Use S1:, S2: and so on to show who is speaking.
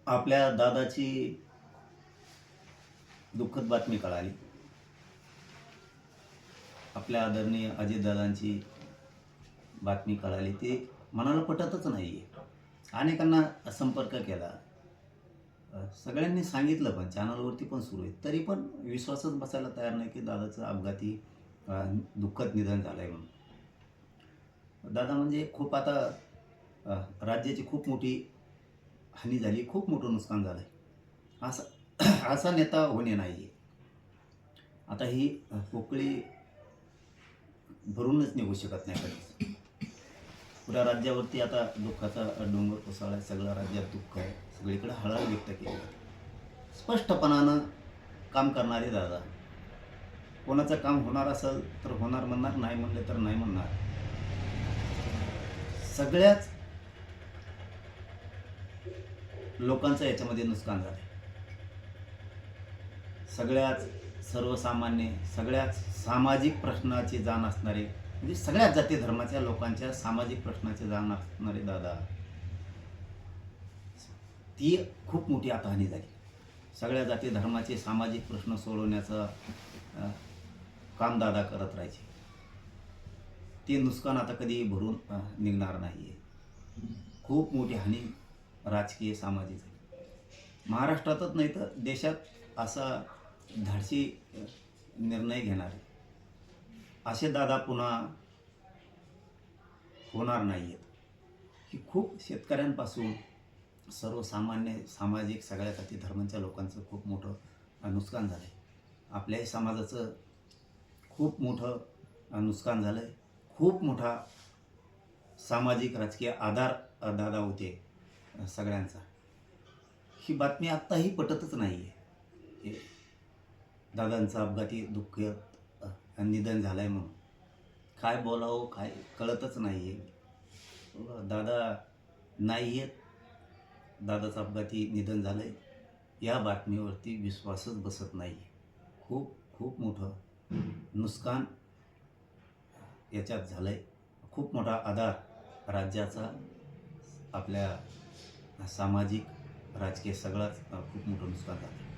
S1: आपल्या दादाची दुःखद बातमी कळाली. आपल्या आदरणीय अजितदादांची बातमी कळाली. ती मनाला पटतच नाही आहे. अनेकांना संपर्क केला. सगळ्यांनी सांगितलं पण चॅनलवरती पण सुरू आहे. तरी पण विश्वासच बसायला तयार नाही की दादाचं अपघाती दुःखद निधन झालं आहे म्हणून. दादा म्हणजे खूप आता राज्याची खूप मोठी हानी झाली, खूप मोठं नुकसान झालं आहे. असा नेता होणे नाही आहे. आता ही पोकळी भरूनच निघू शकत नाही कधीच. पुऱ्या राज्यावरती आता दुःखाचा डोंगर कोसळला आहे. सगळ्या राज्यात दुःख आहे. सगळीकडे हळहळ व्यक्त केली आहे. स्पष्टपणानं काम करणारे दादा. कोणाचं काम होणार असेल तर होणार म्हणणार, नाही म्हणले तर नाही म्हणणार. सगळ्याच लोकांचं याच्यामध्ये नुकसान झालं. सगळ्याच सर्वसामान्य, सगळ्याच सामाजिक प्रश्नाची जाण असणारे, म्हणजे सगळ्याच जाती धर्माच्या लोकांच्या सामाजिक प्रश्नाची जाण असणारे दादा, ती खूप मोठी आता हानी झाली. सगळ्या जाती धर्माचे सामाजिक प्रश्न सोडवण्याचं काम दादा करत राहायचे. ते नुकसान आता कधी भरून निघणार नाही आहे. खूप मोठी हानी राजकीय सामाजिक झाली. महाराष्ट्रातच नाही तर देशात असा धाडसी निर्णय घेणारे असे दादा पुन्हा होणार नाही आहेत. ही खूप शेतकऱ्यांपासून सर्वसामान्य सामाजिक सगळ्या जाती धर्मांच्या लोकांचं खूप मोठं नुकसान झालं आहे. आपल्याही समाजाचं खूप मोठं नुकसान झालं आहे. खूप मोठा सामाजिक राजकीय आधार दादा होते सगळ्यांचा. ही बातमी आत्ताही पटतच नाही आहे. दादांचं अपघाती दुःख निधन झालं आहे म्हणून काय बोलावं काय कळतच नाही आहे. दादा नाही आहेत, दादाचं अपघाती निधन झालं आहे, या बातमीवरती विश्वासच बसत नाही आहे. खूप खूप मोठं नुकसान याच्यात झालं आहे. खूप मोठा आधार राज्याचा, आपल्या सामाजिक राजकीय सगळाच खूप मोठं नुकसान झालं.